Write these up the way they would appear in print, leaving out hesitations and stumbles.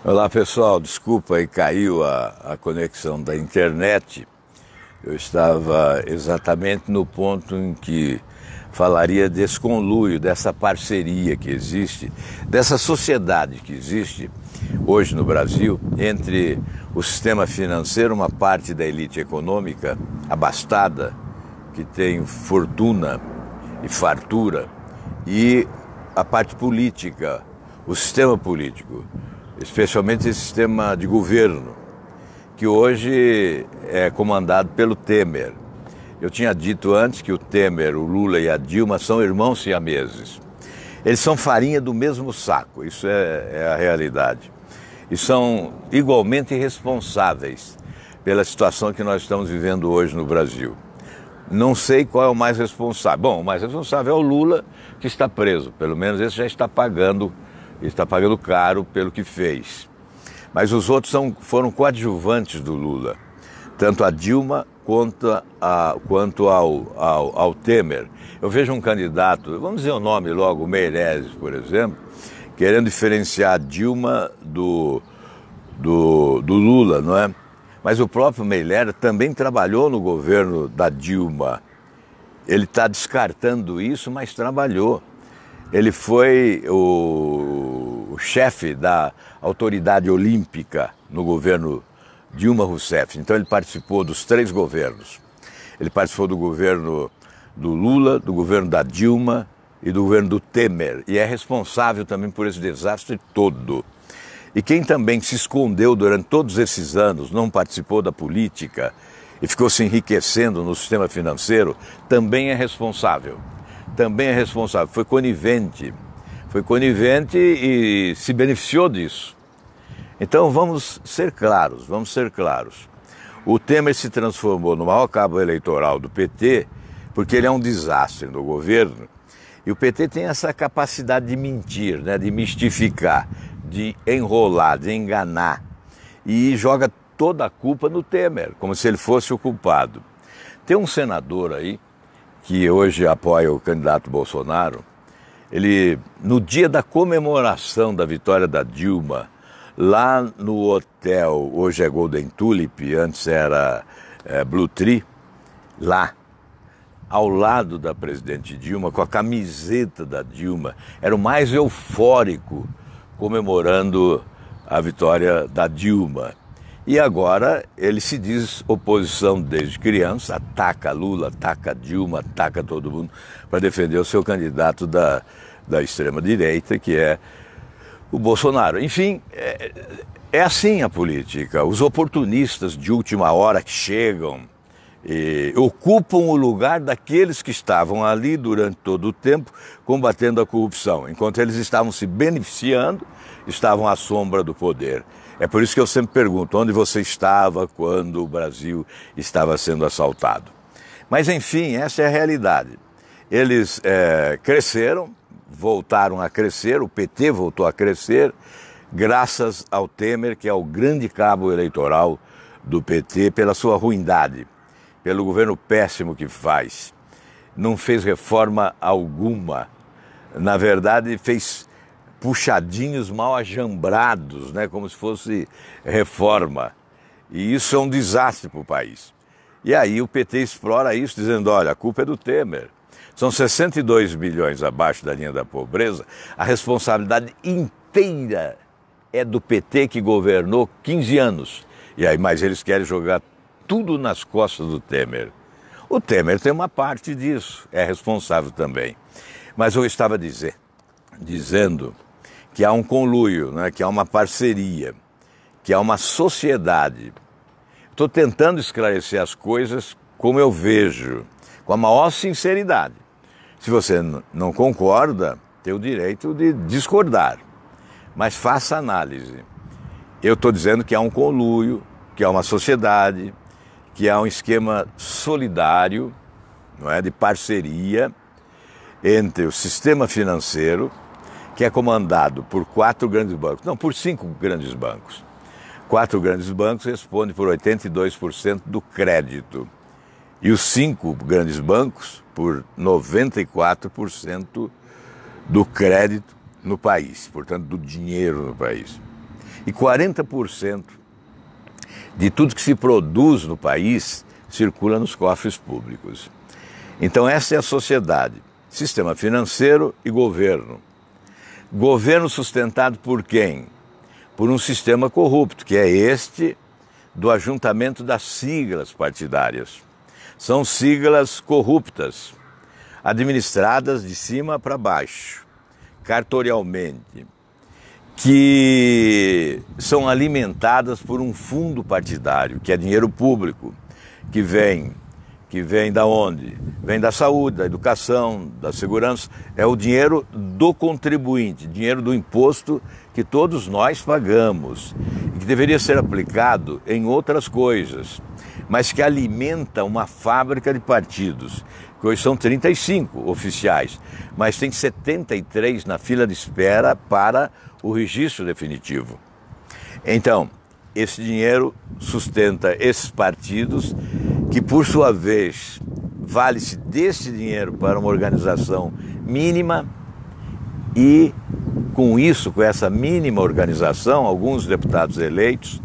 Olá pessoal, desculpa aí, caiu a conexão da internet. Eu estava exatamente no ponto em que falaria desse conluio, dessa parceria que existe, dessa sociedade que existe hoje no Brasil entre o sistema financeiro, uma parte da elite econômica abastada, que tem fortuna e fartura, e a parte política, o sistema político, especialmente esse sistema de governo, que hoje é comandado pelo Temer. Eu tinha dito antes que o Temer, o Lula e a Dilma são irmãos siameses. Eles são farinha do mesmo saco, isso é a realidade. E são igualmente responsáveis pela situação que nós estamos vivendo hoje no Brasil. Não sei qual é o mais responsável. Bom, o mais responsável é o Lula, que está preso. Pelo menos esse já está pagando caro pelo que fez. Mas os outros foram coadjuvantes do Lula, tanto a Dilma quanto ao Temer. Eu vejo um candidato, vamos dizer o nome logo, o Meirelles, por exemplo, querendo diferenciar a Dilma do Lula, não é? Mas o próprio Meirelles também trabalhou no governo da Dilma. Ele está descartando isso, mas trabalhou. Ele foi o chefe da autoridade olímpica no governo Dilma Rousseff. Então ele participou dos 3 governos. Ele participou do governo do Lula, do governo da Dilma e do governo do Temer. E é responsável também por esse desastre todo. E quem também se escondeu durante todos esses anos, não participou da política e ficou se enriquecendo no sistema financeiro, também é responsável. Também é responsável, foi conivente e se beneficiou disso. Então vamos ser claros. O Temer se transformou no maior cabo eleitoral do PT porque ele é um desastre no governo. E o PT tem essa capacidade de mentir, né, de mistificar, de enrolar, de enganar. E joga toda a culpa no Temer, como se ele fosse o culpado. Tem um senador aí que hoje apoia o candidato Bolsonaro. Ele, no dia da comemoração da vitória da Dilma, lá no hotel, hoje é Golden Tulip, antes era Blue Tree, lá, ao lado da presidente Dilma, com a camiseta da Dilma, era o mais eufórico, comemorando a vitória da Dilma. E agora ele se diz oposição desde criança, ataca Lula, ataca Dilma, ataca todo mundo para defender o seu candidato da extrema-direita, que é o Bolsonaro. Enfim, é assim a política. Os oportunistas de última hora que chegam e ocupam o lugar daqueles que estavam ali durante todo o tempo combatendo a corrupção, enquanto eles estavam se beneficiando, estavam à sombra do poder. É por isso que eu sempre pergunto, onde você estava quando o Brasil estava sendo assaltado? Mas enfim, essa é a realidade. Eles cresceram, voltaram a crescer, o PT voltou a crescer, graças ao Temer, que é o grande cabo eleitoral do PT, pela sua ruindade, pelo governo péssimo que faz. Não fez reforma alguma. Na verdade, fez puxadinhos mal ajambrados, né, como se fosse reforma. E isso é um desastre para o país. E aí o PT explora isso, dizendo, olha, a culpa é do Temer. São 62 milhões abaixo da linha da pobreza, a responsabilidade inteira é do PT, que governou 15 anos. E aí, mas eles querem jogar tudo nas costas do Temer. O Temer tem uma parte disso, é responsável também. Mas eu estava dizendo que há um conluio, né, que há uma parceria, que há uma sociedade. Estou tentando esclarecer as coisas como eu vejo, com a maior sinceridade. Se você não concorda, tem o direito de discordar, mas faça análise. Eu estou dizendo que há um conluio, que há uma sociedade, que há um esquema solidário, não é, de parceria entre o sistema financeiro, que é comandado por 4 grandes bancos, não, por 5 grandes bancos. 4 grandes bancos respondem por 82% do crédito. E os 5 grandes bancos por 94% do crédito no país, portanto, do dinheiro no país. E 40% de tudo que se produz no país circula nos cofres públicos. Então essa é a sociedade, sistema financeiro e governo. Governo sustentado por quem? Por um sistema corrupto, que é este do ajuntamento das siglas partidárias. São siglas corruptas, administradas de cima para baixo, cartorialmente, que são alimentadas por um fundo partidário, que é dinheiro público, que vem da onde? Vem da saúde, da educação, da segurança. É o dinheiro do contribuinte, dinheiro do imposto que todos nós pagamos e que deveria ser aplicado em outras coisas, mas que alimenta uma fábrica de partidos, que hoje são 35 oficiais, mas tem 73 na fila de espera para o registro definitivo. Então, esse dinheiro sustenta esses partidos que, por sua vez, vale-se desse dinheiro para uma organização mínima e, com isso, com essa mínima organização, alguns deputados eleitos,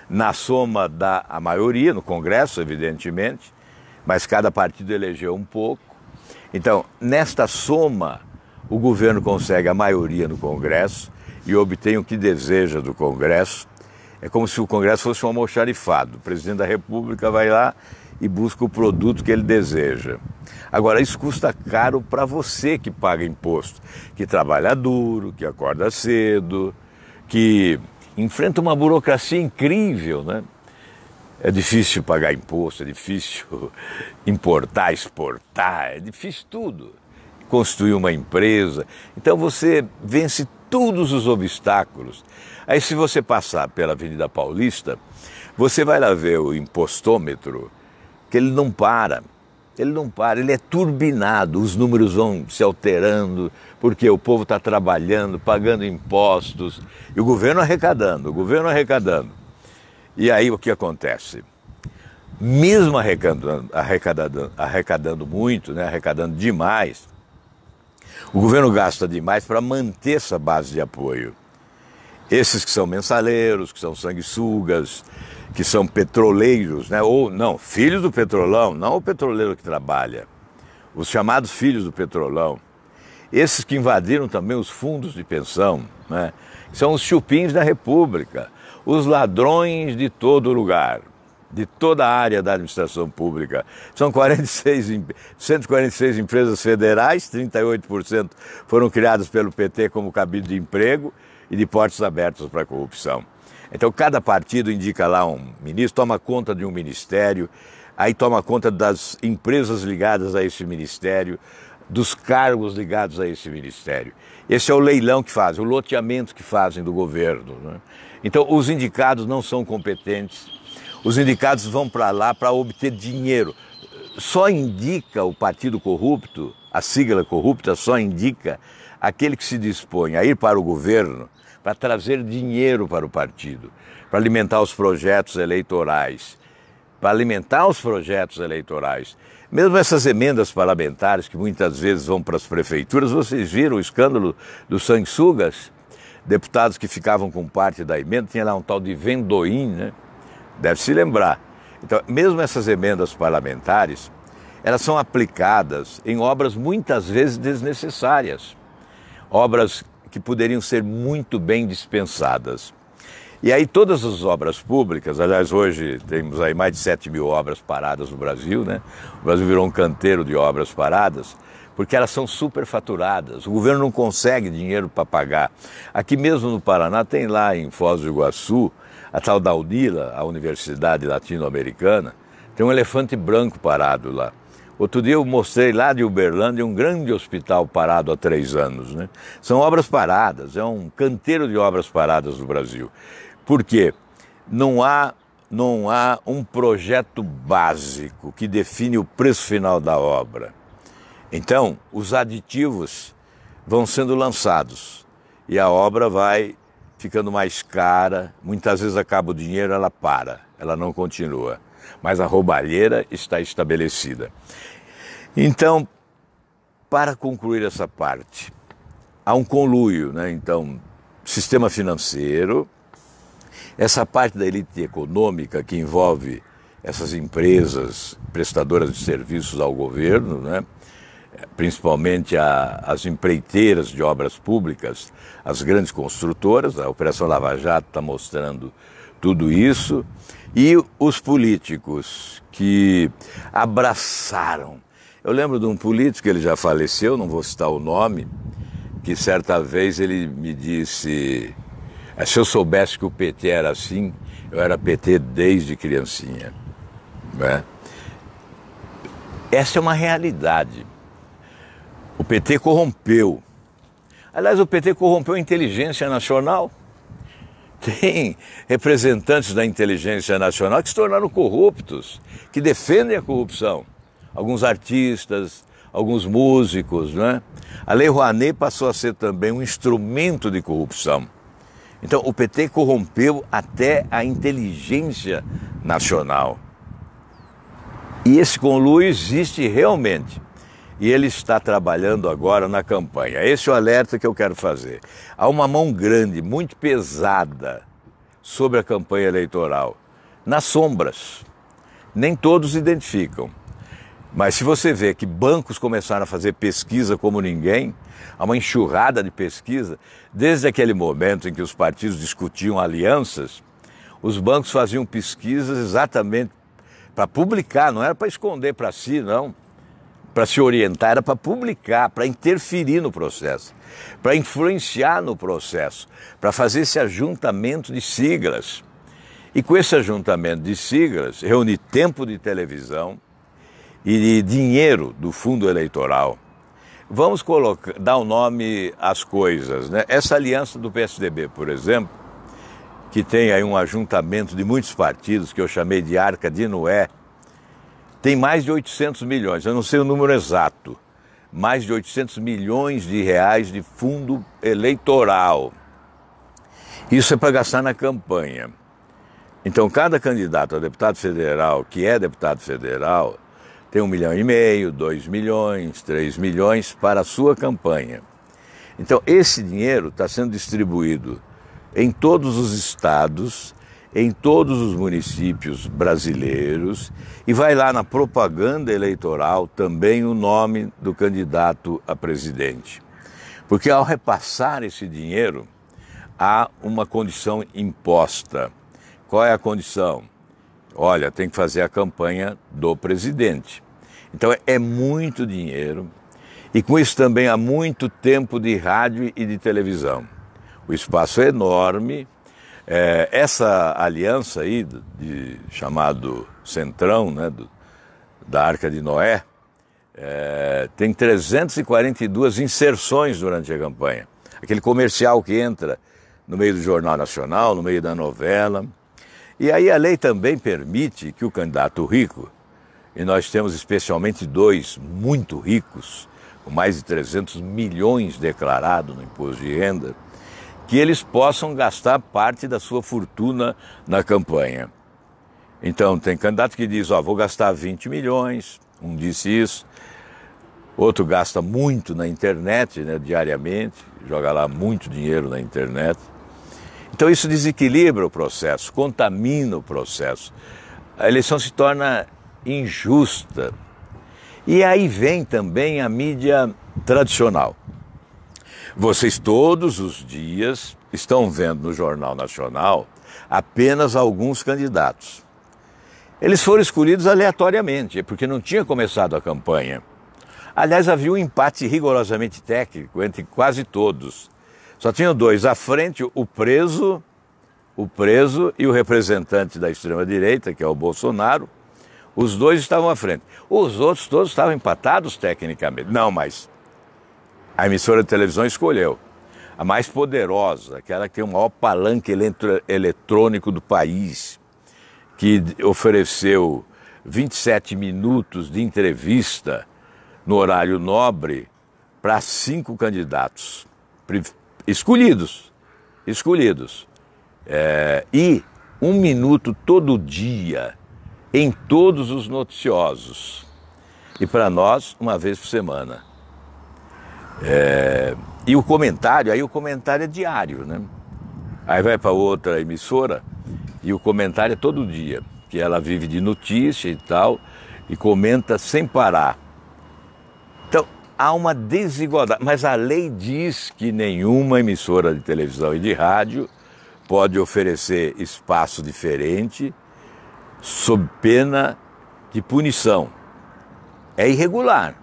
na soma dá a maioria, no Congresso, evidentemente, mas cada partido elegeu um pouco. Então, nesta soma, o governo consegue a maioria no Congresso e obtém o que deseja do Congresso. É como se o Congresso fosse um almoxarifado. O presidente da República vai lá e busca o produto que ele deseja. Agora, isso custa caro para você que paga imposto, que trabalha duro, que acorda cedo, que enfrenta uma burocracia incrível, né? É difícil pagar imposto, é difícil importar, exportar, é difícil tudo. Construir uma empresa. Então você vence todos os obstáculos. Aí se você passar pela Avenida Paulista, você vai lá ver o impostômetro, que ele não para, ele é turbinado, os números vão se alterando, porque o povo está trabalhando, pagando impostos, e o governo arrecadando. E aí o que acontece? Mesmo arrecadando muito, né, arrecadando demais, o governo gasta demais para manter essa base de apoio. Esses que são mensaleiros, que são sanguessugas, que são petroleiros, né? Ou não, filhos do petrolão, não o petroleiro que trabalha, os chamados filhos do petrolão. Esses que invadiram também os fundos de pensão, né? São os chupins da República, os ladrões de todo lugar, de toda a área da administração pública. São 146 empresas federais, 38% foram criadas pelo PT como cabide de emprego e de portas abertas para a corrupção. Então cada partido indica lá um ministro, toma conta de um ministério, aí toma conta das empresas ligadas a esse ministério, dos cargos ligados a esse ministério. Esse é o leilão que fazem, o loteamento que fazem do governo, né? Então os indicados não são competentes, os indicados vão para lá para obter dinheiro. Só indica o partido corrupto, a sigla corrupta só indica aquele que se dispõe a ir para o governo para trazer dinheiro para o partido, para alimentar os projetos eleitorais. Mesmo essas emendas parlamentares que muitas vezes vão para as prefeituras, vocês viram o escândalo dos sanguessugas? Deputados que ficavam com parte da emenda, tinha lá um tal de Vendoim, né? Deve se lembrar. Então, mesmo essas emendas parlamentares, elas são aplicadas em obras muitas vezes desnecessárias, obras que poderiam ser muito bem dispensadas. E aí todas as obras públicas, aliás, hoje temos aí mais de 7 mil obras paradas no Brasil, né? O Brasil virou um canteiro de obras paradas, porque elas são superfaturadas. O governo não consegue dinheiro para pagar. Aqui mesmo no Paraná tem lá em Foz do Iguaçu, a tal da UNILA, a Universidade Latino-Americana, tem um elefante branco parado lá. Outro dia eu mostrei lá de Uberlândia um grande hospital parado há 3 anos, né? São obras paradas, é um canteiro de obras paradas no Brasil. Por quê? Não há um projeto básico que define o preço final da obra. Então, os aditivos vão sendo lançados e a obra vai ficando mais cara, muitas vezes acaba o dinheiro, ela para, ela não continua. Mas a roubalheira está estabelecida. Então, para concluir essa parte, há um conluio, né? Então, sistema financeiro, Essa parte da elite econômica que envolve essas empresas prestadoras de serviços ao governo, né? Principalmente as empreiteiras de obras públicas, as grandes construtoras, a Operação Lava Jato está mostrando tudo isso, e os políticos que abraçaram. Eu lembro de um político, ele já faleceu, não vou citar o nome, que certa vez ele me disse: se eu soubesse que o PT era assim, eu era PT desde criancinha. Né? Essa é uma realidade. O PT corrompeu. Aliás, o PT corrompeu a inteligência nacional. Tem representantes da inteligência nacional que se tornaram corruptos, que defendem a corrupção. Alguns artistas, alguns músicos, né? A Lei Rouanet passou a ser também um instrumento de corrupção. Então, o PT corrompeu até a inteligência nacional. E esse conluio existe realmente. E ele está trabalhando agora na campanha. Esse é o alerta que eu quero fazer. Há uma mão grande, muito pesada, sobre a campanha eleitoral, nas sombras. Nem todos identificam. Mas se você vê que bancos começaram a fazer pesquisa como ninguém, há uma enxurrada de pesquisa, desde aquele momento em que os partidos discutiam alianças, os bancos faziam pesquisas exatamente para publicar, não era para esconder para si, não. Para se orientar, era para publicar, para interferir no processo, para influenciar no processo, para fazer esse ajuntamento de siglas. E com esse ajuntamento de siglas, reunir tempo de televisão e dinheiro do fundo eleitoral. Vamos dar um nome às coisas, né? Essa aliança do PSDB, por exemplo, que tem aí um ajuntamento de muitos partidos, que eu chamei de Arca de Noé, tem mais de 800 milhões, eu não sei o número exato, mais de 800 milhões de reais de fundo eleitoral. Isso é para gastar na campanha. Então, cada candidato a deputado federal, que é deputado federal, tem 1,5 milhão, 2 milhões, 3 milhões para a sua campanha. Então, esse dinheiro está sendo distribuído em todos os estados, em todos os municípios brasileiros, e vai lá na propaganda eleitoral também o nome do candidato a presidente. Porque ao repassar esse dinheiro, há uma condição imposta. Qual é a condição? Olha, tem que fazer a campanha do presidente. Então é muito dinheiro, e com isso também há muito tempo de rádio e de televisão. O espaço é enorme. Essa aliança aí, chamado Centrão, né, da Arca de Noé, tem 342 inserções durante a campanha. Aquele comercial que entra no meio do Jornal Nacional, no meio da novela. E aí a lei também permite que o candidato rico, e nós temos especialmente 2 muito ricos, com mais de 300 milhões declarados no imposto de renda, que eles possam gastar parte da sua fortuna na campanha. Então, tem candidato que diz, vou gastar 20 milhões, um disse isso, outro gasta muito na internet, né, diariamente, joga lá muito dinheiro na internet. Então, isso desequilibra o processo, contamina o processo. A eleição se torna injusta. E aí vem também a mídia tradicional. Vocês todos os dias estão vendo no Jornal Nacional apenas alguns candidatos. Eles foram escolhidos aleatoriamente, porque não tinha começado a campanha. Aliás, havia um empate rigorosamente técnico entre quase todos. Só tinham 2 à frente, o preso e o representante da extrema-direita, que é o Bolsonaro. Os 2 estavam à frente. Os outros todos estavam empatados tecnicamente. Não, mas a emissora de televisão escolheu a mais poderosa, aquela que tem o maior palanque eletrônico do país, que ofereceu 27 minutos de entrevista no horário nobre para 5 candidatos escolhidos. E 1 minuto todo dia em todos os noticiosos. E para nós, uma vez por semana. E o comentário é diário, né? Aí vai para outra emissora, e o comentário é todo dia, que ela vive de notícia e tal, e comenta sem parar. Então, há uma desigualdade, mas a lei diz que nenhuma emissora de televisão e de rádio pode oferecer espaço diferente sob pena de punição. É irregular.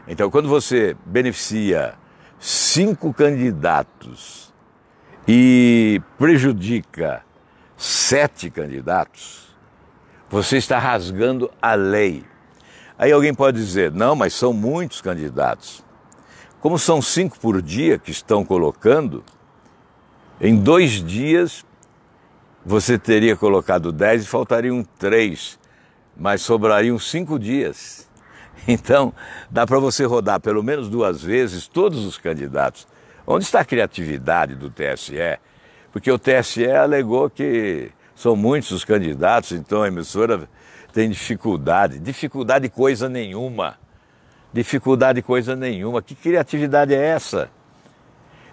Então, quando você beneficia 5 candidatos e prejudica 7 candidatos, você está rasgando a lei. Aí alguém pode dizer, não, mas são muitos candidatos. Como são 5 por dia que estão colocando, em 2 dias você teria colocado 10 e faltariam 3, mas sobrariam 5 dias. Então, dá para você rodar pelo menos 2 vezes todos os candidatos. Onde está a criatividade do TSE? Porque o TSE alegou que são muitos os candidatos, então a emissora tem dificuldade. Dificuldade coisa nenhuma. Dificuldade coisa nenhuma. Que criatividade é essa?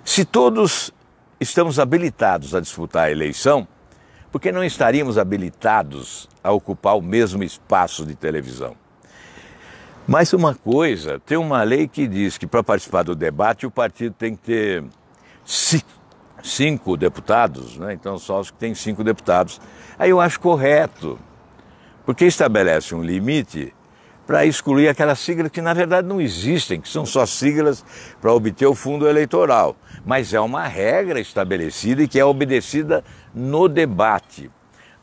Se todos estamos habilitados a disputar a eleição, por que não estaríamos habilitados a ocupar o mesmo espaço de televisão? Mas uma coisa, tem uma lei que diz que para participar do debate o partido tem que ter 5 deputados, né? Então só os que têm 5 deputados. Aí eu acho correto, porque estabelece um limite para excluir aquelas siglas que na verdade não existem, que são só siglas para obter o fundo eleitoral. Mas é uma regra estabelecida e que é obedecida no debate.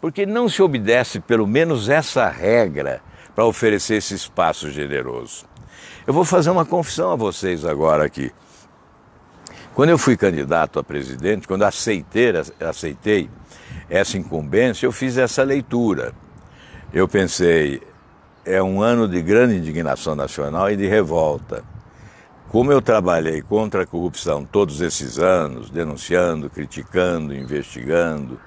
Porque não se obedece pelo menos essa regra para oferecer esse espaço generoso. Eu vou fazer uma confissão a vocês agora aqui. Quando eu fui candidato a presidente, quando aceitei essa incumbência, eu fiz essa leitura. Eu pensei, é um ano de grande indignação nacional e de revolta. Como eu trabalhei contra a corrupção todos esses anos, denunciando, criticando, investigando,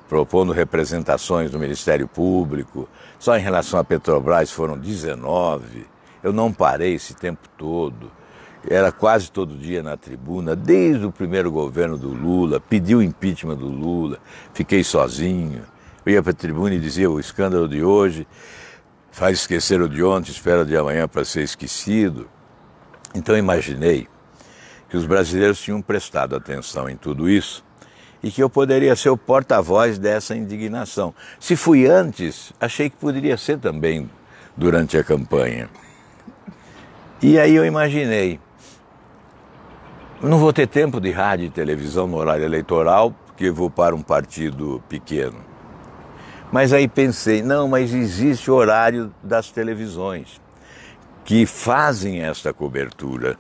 propondo representações do Ministério Público, só em relação à Petrobras foram 19, eu não parei esse tempo todo, era quase todo dia na tribuna, desde o primeiro governo do Lula, pedi o impeachment do Lula, fiquei sozinho, eu ia para a tribuna e dizia, o escândalo de hoje faz esquecer o de ontem, espera o de amanhã para ser esquecido. Então eu imaginei que os brasileiros tinham prestado atenção em tudo isso, e que eu poderia ser o porta-voz dessa indignação. Se fui antes, achei que poderia ser também durante a campanha. E aí eu imaginei, não vou ter tempo de rádio e televisão no horário eleitoral, porque eu vou para um partido pequeno. Mas aí pensei, não, mas existe o horário das televisões, que fazem esta cobertura.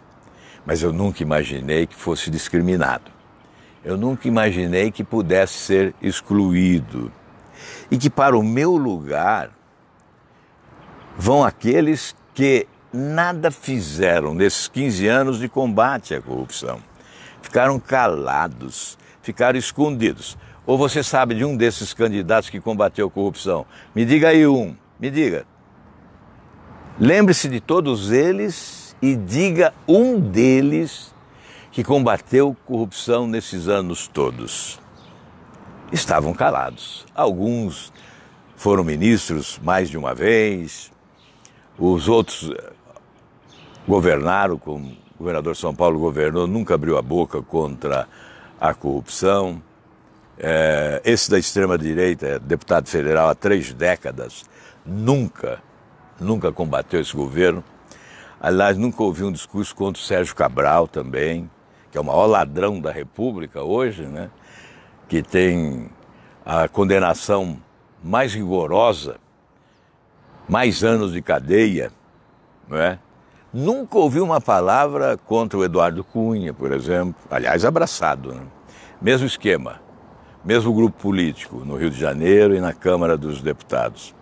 Mas eu nunca imaginei que fosse discriminado. Eu nunca imaginei que pudesse ser excluído. E que para o meu lugar vão aqueles que nada fizeram nesses 15 anos de combate à corrupção. Ficaram calados, ficaram escondidos. Ou você sabe de um desses candidatos que combateu a corrupção? Me diga aí um, me diga. Lembre-se de todos eles e diga um deles que combateu corrupção nesses anos todos. Estavam calados. Alguns foram ministros mais de uma vez, os outros governaram, como o governador de São Paulo governou, nunca abriu a boca contra a corrupção. Esse da extrema-direita, deputado federal há 3 décadas, nunca combateu esse governo. Aliás, nunca ouvi um discurso contra o Sérgio Cabral também, que é o maior ladrão da República hoje, né? Que tem a condenação mais rigorosa, mais anos de cadeia, não é? Nunca ouvi uma palavra contra o Eduardo Cunha, por exemplo, aliás, abraçado, né? Mesmo esquema, mesmo grupo político no Rio de Janeiro e na Câmara dos Deputados.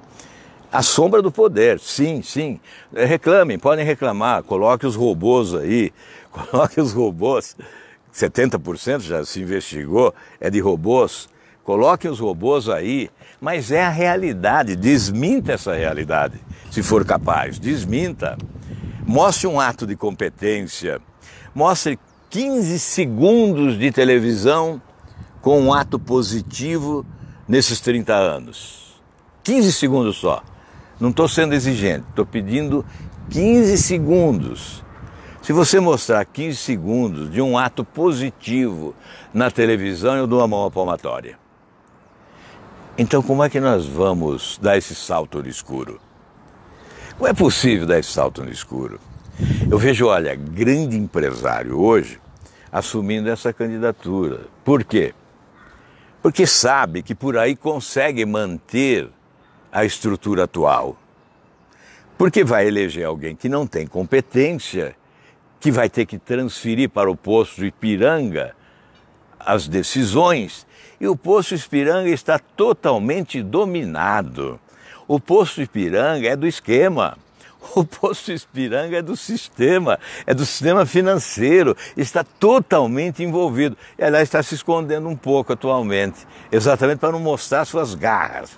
A sombra do poder, sim. Reclamem, podem reclamar, coloque os robôs aí, coloque os robôs, 70% já se investigou, é de robôs, coloquem os robôs aí, mas é a realidade, desminta essa realidade, se for capaz, desminta. Mostre um ato de competência, mostre 15 segundos de televisão com um ato positivo nesses 30 anos? 15 segundos só. Não estou sendo exigente, estou pedindo 15 segundos. Se você mostrar 15 segundos de um ato positivo na televisão, eu dou a mão à palmatória. Então como é que nós vamos dar esse salto no escuro? Como é possível dar esse salto no escuro? Eu vejo, olha, grande empresário hoje assumindo essa candidatura. Por quê? Porque sabe que por aí consegue manter a estrutura atual. Porque vai eleger alguém que não tem competência, que vai ter que transferir para o posto Ipiranga as decisões, e o posto Ipiranga está totalmente dominado. O posto Ipiranga é do esquema. O posto Ipiranga é do sistema financeiro, está totalmente envolvido. E, aliás, está se escondendo um pouco atualmente, exatamente para não mostrar suas garras,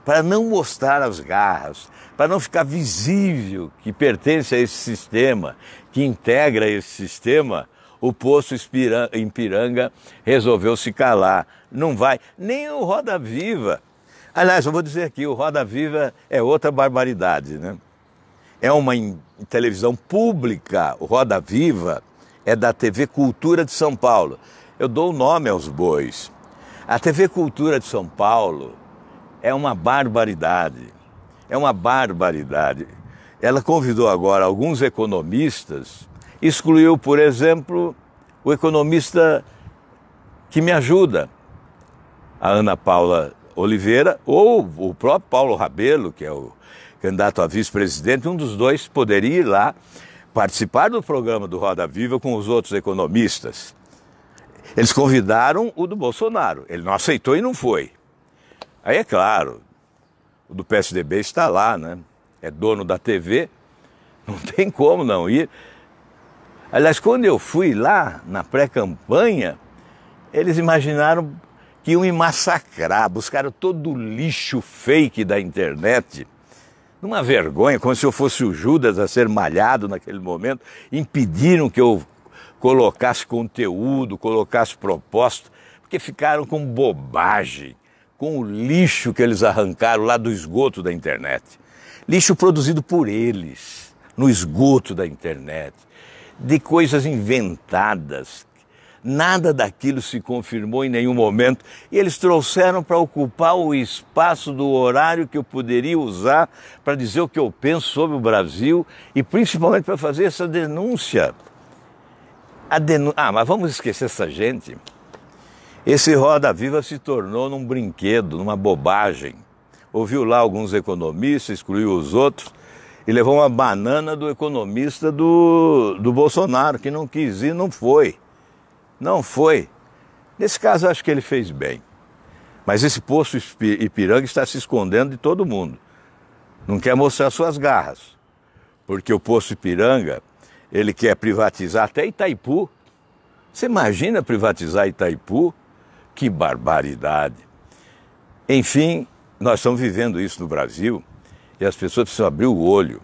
para não mostrar as garras, para não ficar visível que pertence a esse sistema, que integra esse sistema. O posto Ipiranga resolveu se calar. Não vai, nem o Roda Viva. Aliás, eu vou dizer aqui, o Roda Viva é outra barbaridade, né? É uma televisão pública, o Roda Viva é da TV Cultura de São Paulo. Eu dou o nome aos bois. A TV Cultura de São Paulo é uma barbaridade, é uma barbaridade. Ela convidou agora alguns economistas, excluiu, por exemplo, o economista que me ajuda, a Ana Paula Oliveira, ou o próprio Paulo Rabelo, que é o candidato a vice-presidente. Um dos dois poderia ir lá participar do programa do Roda Viva com os outros economistas. Eles convidaram o do Bolsonaro, ele não aceitou e não foi. Aí é claro, o do PSDB está lá, né? É dono da TV, não tem como não ir. Aliás, quando eu fui lá na pré-campanha, eles imaginaram que iam me massacrar, buscaram todo o lixo fake da internet. Numa vergonha, como se eu fosse o Judas a ser malhado naquele momento, impediram que eu colocasse conteúdo, colocasse proposta, porque ficaram com bobagem, com o lixo que eles arrancaram lá do esgoto da internet. Lixo produzido por eles, no esgoto da internet, de coisas inventadas. Nada daquilo se confirmou em nenhum momento e eles trouxeram para ocupar o espaço do horário que eu poderia usar para dizer o que eu penso sobre o Brasil e principalmente para fazer essa denúncia. Mas vamos esquecer essa gente. Esse Roda Viva se tornou num brinquedo, numa bobagem. Ouviu lá alguns economistas, excluiu os outros e levou uma banana do economista do Bolsonaro, que não quis ir, não foi. Não foi. Nesse caso, acho que ele fez bem. Mas esse posto Ipiranga está se escondendo de todo mundo. Não quer mostrar suas garras. Porque o posto Ipiranga, ele quer privatizar até Itaipu. Você imagina privatizar Itaipu? Que barbaridade. Enfim, nós estamos vivendo isso no Brasil e as pessoas precisam abrir o olho.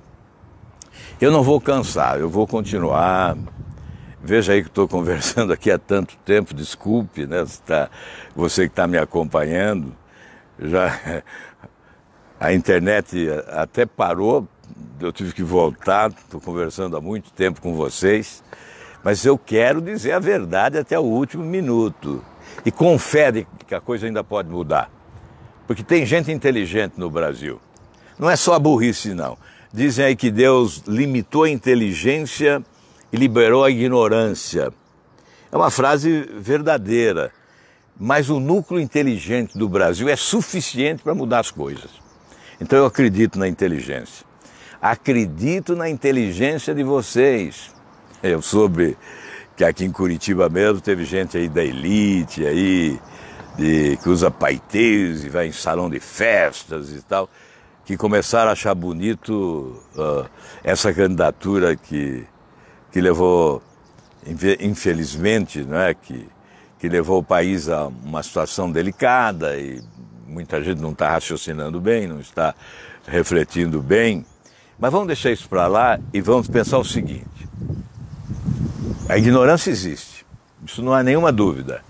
Eu não vou cansar, eu vou continuar. Veja aí que estou conversando aqui há tanto tempo, desculpe, né? Você que está me acompanhando, a internet até parou, eu tive que voltar, estou conversando há muito tempo com vocês, mas eu quero dizer a verdade até o último minuto. E com fé de que a coisa ainda pode mudar, porque tem gente inteligente no Brasil. Não é só a burrice, não. Dizem aí que Deus limitou a inteligência e liberou a ignorância. É uma frase verdadeira, mas o núcleo inteligente do Brasil é suficiente para mudar as coisas. Então eu acredito na inteligência. Acredito na inteligência de vocês. Eu soube que aqui em Curitiba mesmo teve gente aí da elite, aí, que usa paetês e vai em salão de festas e tal, que começaram a achar bonito essa candidatura que levou, infelizmente, né, que levou o país a uma situação delicada e muita gente não está raciocinando bem, não está refletindo bem. Mas vamos deixar isso para lá e vamos pensar o seguinte: a ignorância existe, isso não há nenhuma dúvida.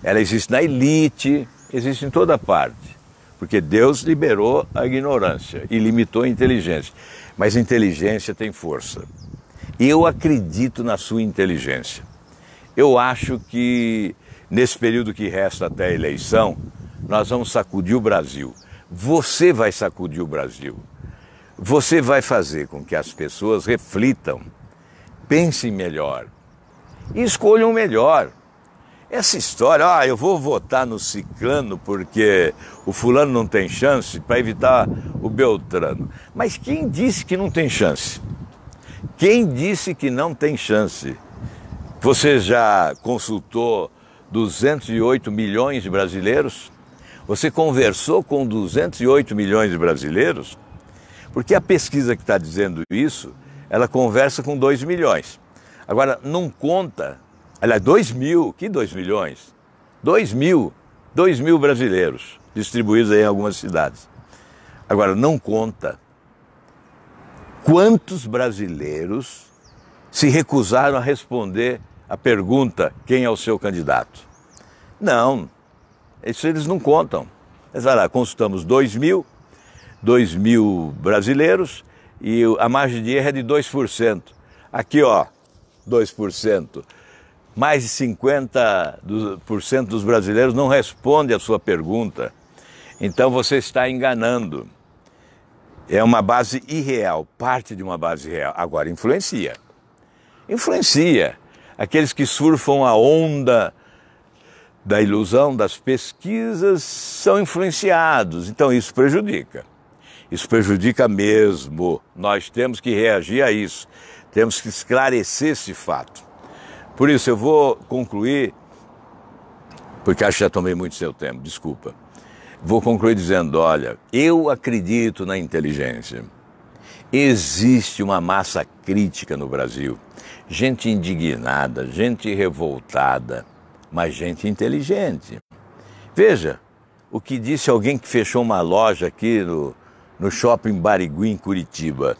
Ela existe na elite, existe em toda parte. porque Deus liberou a ignorância e limitou a inteligência. Mas a inteligência tem força. E eu acredito na sua inteligência. Eu acho que nesse período que resta até a eleição, nós vamos sacudir o Brasil. Você vai sacudir o Brasil. Você vai fazer com que as pessoas reflitam, pensem melhor e escolham melhor. Essa história, eu vou votar no ciclano porque o fulano não tem chance para evitar o beltrano. Mas quem disse que não tem chance? Quem disse que não tem chance? Você já consultou 208 milhões de brasileiros? Você conversou com 208 milhões de brasileiros? Porque a pesquisa que está dizendo isso, ela conversa com 2 milhões. Agora, não conta, aliás, 2 mil, que 2 milhões? 2 mil brasileiros, distribuídos aí em algumas cidades. Agora, não conta quantos brasileiros se recusaram a responder a pergunta: quem é o seu candidato? Não, isso eles não contam. Mas olha lá, consultamos 2 mil brasileiros e a margem de erro é de 2%. Aqui, 2%. Mais de 50% dos brasileiros não responde a sua pergunta. Então você está enganando. É uma base irreal, parte de uma base real. Agora, influencia. Influencia. Aqueles que surfam a onda da ilusão das pesquisas são influenciados. Então isso prejudica. Isso prejudica mesmo. Nós temos que reagir a isso. Temos que esclarecer esse fato. Por isso eu vou concluir, porque acho que já tomei muito seu tempo, desculpa. Vou concluir dizendo, olha, eu acredito na inteligência. Existe uma massa crítica no Brasil. Gente indignada, gente revoltada, mas gente inteligente. Veja, o que disse alguém que fechou uma loja aqui no Shopping Barigui, em Curitiba.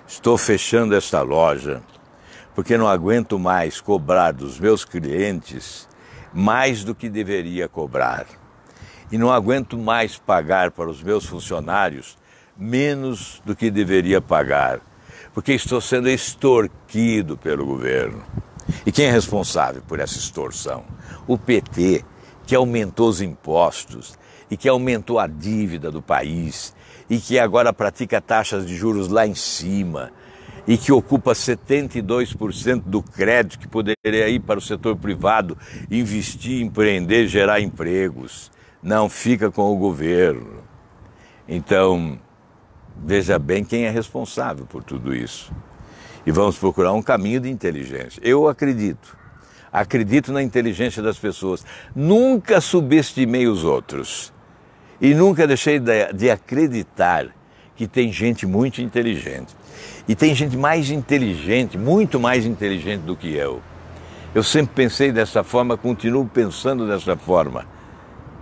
Estou fechando esta loja porque não aguento mais cobrar dos meus clientes mais do que deveria cobrar. E não aguento mais pagar para os meus funcionários menos do que deveria pagar, porque estou sendo extorquido pelo governo. E quem é responsável por essa extorsão? O PT, que aumentou os impostos e que aumentou a dívida do país e que agora pratica taxas de juros lá em cima e que ocupa 72% do crédito que poderia ir para o setor privado, investir, empreender, gerar empregos. Não fica com o governo. Então, veja bem quem é responsável por tudo isso. E vamos procurar um caminho de inteligência. Eu acredito na inteligência das pessoas. Nunca subestimei os outros. E nunca deixei de acreditar que tem gente muito inteligente. E tem gente mais inteligente, muito mais inteligente do que eu. Eu sempre pensei dessa forma, continuo pensando dessa forma.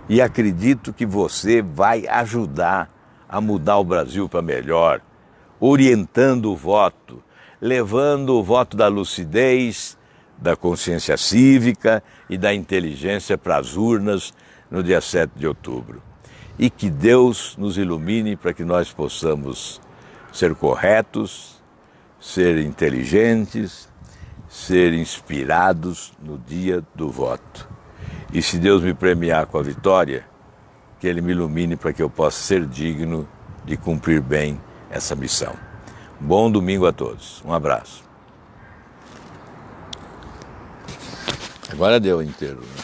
E acredito que você vai ajudar a mudar o Brasil para melhor, orientando o voto, levando o voto da lucidez, da consciência cívica e da inteligência para as urnas no dia 7 de outubro. E que Deus nos ilumine para que nós possamos ser corretos, ser inteligentes, ser inspirados no dia do voto. E se Deus me premiar com a vitória, que Ele me ilumine para que eu possa ser digno de cumprir bem essa missão. Bom domingo a todos. Um abraço. Agora deu inteiro, né?